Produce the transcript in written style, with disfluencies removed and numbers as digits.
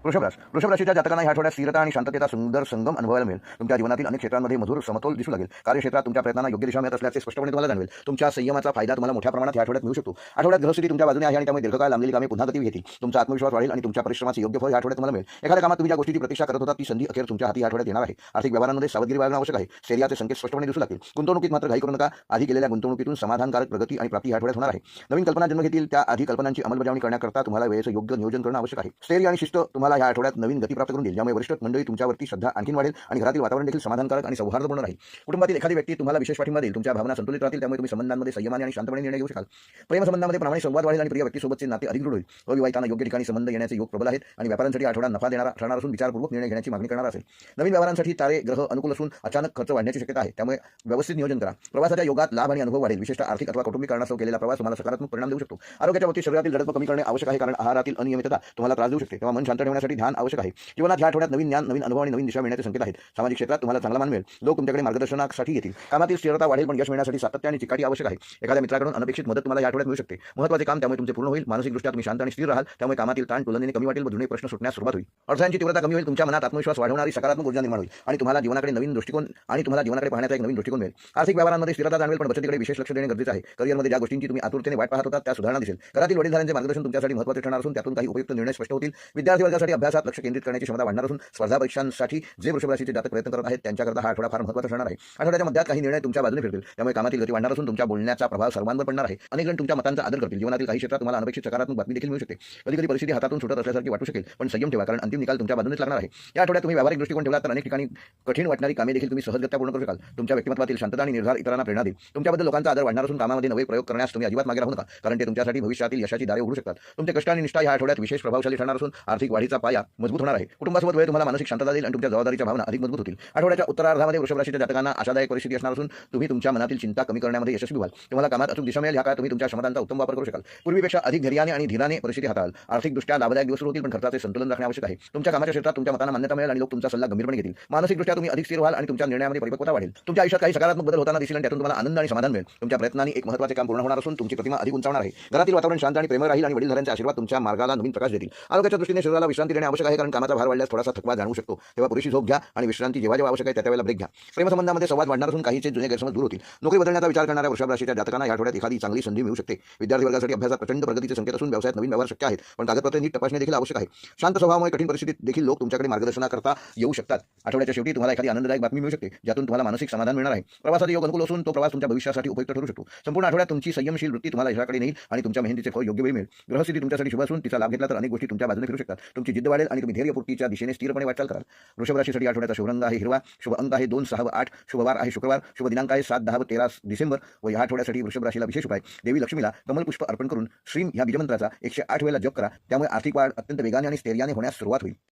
वृषभ राशीच्या जातकांना ह्या आठवड्यात स्थिरता आणि शांततेचा सुंदर संगम अनुभवायला मिळेल. तुमच्या जीवनातील अनेक क्षेत्रांमध्ये मधुर समतोल दिसू लागेल. कार्यक्षेत्रात तुमच्या प्रयत्नांना योग्य दिशा मिळत असल्याचे स्पष्टपणे तुम्हाला जाणवेल. तुमच्या संयमाचा फायदा तुम्हाला मोठ्या प्रमाणात या आठवड्यात मिळू शकतो. आठवड्यात ग्रहस्थिती तुमच्या बाजूने आहे आणि त्यामुळे दीर्घकाळ लांबलेली कामे पुन्हा गती घेतील. तुमचा आत्मविश्वास वाढेल आणि तुमच्या परिश्रमाचे योग्य फळ या आठवड्यात तुम्हाला मिळेल. एखाद्या कामात तुम्ही ज्या गोष्टीची प्रतीक्षा करत होता ती संधी अखेर तुमच्या हाती या आठवड्यात येणार आहे. आर्थिक व्यवहारांमध्ये सावधगिरी बाळगणे आवश्यक आहे. स्थैर्याचे संकेत स्पष्टपणे दिसू लागतील. गुंतवणुकीत मात्र घाई करू नका. आधी केलेल्या गुंतवणुकीतून समाधानकारक प्रगती आणि प्राप्ती या आठवड्यात होणार आहे. नवीन कल्पना जन्म घेतील. त्या आधी कल्पनांची अंमलबजावणी करण्याकरता तुम्हाला वेळेचे योग्य नियोजन करणे आवश्यक आहे. स्थैर्य आणि शिस्त तुम्हाला या आठवड्यात नवीन गती प्राप्त करून देईल, ज्यामुळे वरिष्ठ मंडळी तुमच्यावरती श्रद्धा आणखी वाढेल आणि घरातील वातावरण देखील समाधानकारक आणि सौहार्दपूर्ण राहील. कुटुंबातील एखादी व्यक्ती तुम्हाला विशेष पाठिंबा देईल. तुमच्या भावना संतुलित राहतील, त्यामुळे तुम्ही संबंधांमध्ये संयमाने आणि शांतपणे निर्णय घेऊ शकाल. प्रेम संबंधांमध्ये प्रामाणिक संवाद वाढेल आणि प्रिय व्यक्तीसोबतचे नाते अधिक दृढ होईल. अविवाहितांना योग्य ठिकाणी संबंध येण्याचे योग प्रबल आहेत आणि व्यापाऱ्यांसाठी आठवडा नफा देणारा ठरणार असून विचारपूर्वक निर्णय घेण्याची मागणी करणार असेल. नवीन व्यवहारांसाठी तारे ग्रह अनुकूल असून अचानक खर्च वाढण्याची शक्यता आहे, त्यामुळे व्यवस्थित नियोजन करा. प्रवासाच्या योगात लाभ आणि अनुभव वाढेल. विशेषतः आर्थिक अथवा कौटुंबिक कारणास्तव केलेला प्रवास तुम्हाला सकारात्मक परिणाम देऊ शकतो. आरोग्याच्या बाबतीत शरीरातील जडत्व कमी करणे आवश्यक आहे, कारण आहारातील अनियमितता तुम्हाला त्रास देऊ शकते. तेव्हा मन शांत ठेवण्यासाठी ध्यान आवश्यक आहे. जीवनात या आठवड्यात नवीन ज्ञान, नवीन अनुभव आणि नवीन दिशा मिळण्याचे संकेत आहेत. सामाजिक क्षेत्रात तुम्हाला चांगला मान मिळेल. लोक तुमच्याकडे मार्गदर्शनासाठी येतील. कामातील स्थिरता वाढेल, पण यश मिळण्यासाठी सातत्य आणि चिकाटी आवश्यक आहे. एखाद्या मित्राकडून अनपेक्षित मदत तुम्हाला या आठवड्यात मिळू शकते. महत्त्वाचे काम त्यामुळे तुमचे पूर्ण होईल. मानसिकदृष्ट्या तुम्ही शांत आणि स्थिर राहाल, त्यामुळे कामातील ताण तुलनेने कमी वाटेल व जुने प्रश्न सुटण्यास सुरुवात होईल. अडथळ्यांची तीव्रता कमी होईल. तुमच्या मनात आत्मविश्वास वाढवणारी सकारात्मक ऊर्जा निर्माण होईल आणि तुम्हाला जीवनाकडे पाहण्याचा एक नवीन दृष्टिकोन मिळेल. आर्थिक व्यवहारांमध्ये स्थिरता जाणवेल, पण बचतीकडे विशेष लक्ष देणे गरजेचे आहे. करिअरमध्ये ज्या गोष्टींची तुम्ही आतुरतेने वाट पाहत होता त्या सुधारणा दिसेल. घरातील वडीलधाऱ्यांचे मार्गदर्शन तुमच्यासाठी महत्त्वाचे ठरणार असून त्यातून काही उपयुक्त निर्णय स्पष्ट होतील. विद्यार्थी वर्गासाठी अभ्यासात लक्ष केंद्रित करण्याची क्षमता वाढणार असून स्पर्धा परीक्षांसाठी जे वृषभ राशीचे जातक प्रयत्न करत आहेत त्यांच्याकरता हा आठवडा फार महत्त्वाचा ठरणार आहे. आठवड्याच्या मध्यात काही निर्णय तुमच्या बाजूने फिरतील, त्यामुळे कामातील गती वाढणार असून तुमच्या बोलण्याचा प्रभाव सर्वांवर पडणार आहे. अनेक जण तुमच्या मतांचा आदर करतील. जीवनातील काही क्षेत्रात तुम्हाला अनपेक्षित सकारात्मक बातमी देखील मिळू शकते. कधी परिस्थिती हातातून सुटत असल्यासारखी वाटू शकेल, पण संयम ठेवा, कारण अंतिम निकाल तुमच्या बाजूनेच लागणार आहे. या आठवड्यात तुम्ही व्यावहारिक दृष्टिकोन ठेवला तर अनेक ठिकाणी कठीण वाटणारी कामे देखील तुम्ही सहजगत्या पूर्ण करू शकाल. तुमच्या व्यक्तिमत्वातील शांतता आणि निर्धार इतरांना प्रेरणा देईल. तुमच्याबद्दल लोकांचा आदर वाढणार असून कामामध्ये नवे प्रयोग करण्यास तुम्ही अजिबात मागे राहू नका, कारण ते तुमच्यासाठी भविष्यातील यशाची दारे उघडू शकतात. तुमचे कष्ट आणि निष्ठा या आठवड्यात विशेष प्रभावशाली ठरणार असून आर्थिक वाढीचा पाया मजबूत होणार आहे. कुटुंबासोबत वेळ तुम्हाला मानसिक शांतता देईल आणि तुमच्या जबाबदारीच्या भावना अधिक मजबूत होतील. आठवड्याच्या उत्तरार्धामध्ये वृषभ राशीच्या जातकांना आशादायक परिस्थिती असणार असून तुम्ही तुमच्या मनातील चिंता कमी करण्यामध्ये यशस्वी व्हाल. तुम्हाला कामात अचूक दिशा मिळेल. या काळात तुम्ही तुमच्या क्षमतांचा उत्तम वापर करू शकाल. पूर्वीपेक्षा अधिक धैर्याने आणि धीराने परिस्थिती हाताळाल. आर्थिकदृष्ट्या लाभदायक दिवस सुरू होतील, पण खर्चाचे संतुलन राखणे आवश्यक आहे. तुमच्या कामाच्या क्षेत्रात तुमच्या मतांना मान्यता मिळेल आणि लोक तुमचा सल्ला गंभीरपणे घेतील. मानसिकदृष्ट्या तुम्ही अधिक स्थिर व्हाल आणि तुमच्या निर्णयामध्ये परिपक्वता वाढेल. तुमच्या आयुष्यात काही सकारात्मक बदल होताना दिसेल आणि त्यातून तुम्हाला आनंद आणि समाधान मिळेल. तुमच्या प्रयत्नांनी एक महत्त्वाचे काम पूर्ण होणार असून तुमची प्रतिमा अधिक उंचावणार आहे. घरातील वातावरण शांत आणि प्रेमळ राहील आणि वडीलधाऱ्यांचे आशीर्वाद तुमच्या मार्गाला नवीन प्रकाश देतील. आरोग्याच्या दृष्टीने शरीराला विश्रांती देणे आवश्यक आहे, कारण कामाचा भार वाढल्यास थोडासा थकवा जाणवू शकतो. तेव्हा पुरेशी झोप घ्या आणि विश्रांती जेव्हा आवश्यक आहे त्यावेळेला ब्रेक घ्या. प्रेमसंबंधामध्ये संवाद वाढणार असून काहीचे जुने गैरसमज दूर होतील. नोकरी बदलण्याचा विचार करणाऱ्या वृषभ राशीच्या जातकांना या आठवड्यात एखादी चांगली संधी मिळू शकते. विद्यार्थी वर्गासाठी अभ्यासात प्रचंड प्रगतीचे संकेत असून व्यवसायात नवीन व्यवहार शक्य आहेत, पण कागदपत्रे नीट तपासणे देखील आवश्यक आहे. शांत स्वभावामुळे कठीण परिस्थितीत देखील लोक तुमच्याकडे मार्गदर्शनाकरता येऊ शकतात. आठवड्याच्या शेवटी तुम्हाला एखादी आनंददायक बातमी मिळू शकते, ज्यातून तुम्हाला मानसिक समाधान मिळणार आहे. प्रवासाचा योग अनुकूल असून तो प्रवास तुमच्या भविष्यासाठी उपयुक्त ठरू शकतो. संपूर्ण आठवड्यात तुमची संयमशील वृत्ती तुम्हाला यशाकडे नेईल आणि तुमच्या मेहनतीचे फळ योग्य वेळी मिळेल. ग्रहस्थिती तुमच्यासाठी शुभ असून तिचा लाभ घेतला तर अनेक गोष्टी तुमच्या बाजूने फिरू शकतात. तुमची जिद्द वाढेल आणि तुम्ही धैर्यपूर्तीच्या दिशेने स्थिरपणे वाटचाल कराल. वृषभ राशीसाठी आठवड्याचा शुभ रंग आहे हिरवा, शुभ अंक आहे 2, 6 व 8, शुभ वार आहे शुक्रवार, शुभ दिनांक आहे 7, 10 व 13 डिसेंबर. व या आठवड्यासाठी वृषभ राशीला विशेष उपाय: देवी लक्ष्मीला कमलपुष्प अर्पण करून श्रीम या बीजमंत्राचा 108 वेळेला जप करा. त्यामुळे आर्थिक वाढ अत्यंत वेगाने आणि स्थैर्याने होण्यास सुरुवात होईल.